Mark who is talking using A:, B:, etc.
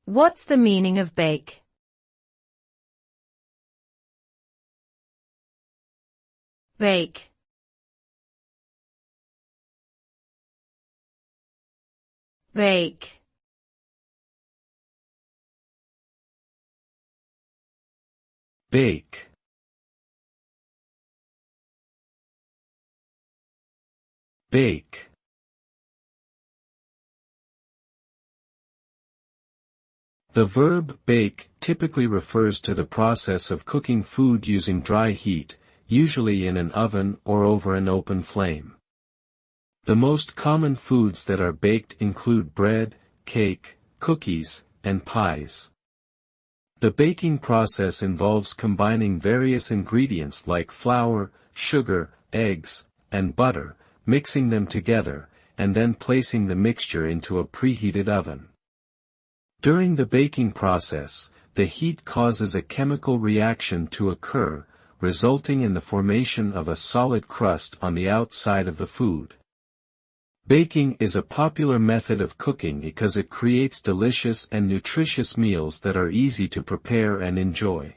A: What's the meaning of bake? Bake. Bake.
B: Bake. Bake. The verb bake typically refers to the process of cooking food using dry heat, usually in an oven or over an open flame. The most common foods that are baked include bread, cake, cookies, and pies. The baking process involves combining various ingredients like flour, sugar, eggs, and butter, mixing them together, and then placing the mixture into a preheated oven. During the baking process, the heat causes a chemical reaction to occur, resulting in the formation of a solid crust on the outside of the food. Baking is a popular method of cooking because it creates delicious and nutritious meals that are easy to prepare and enjoy.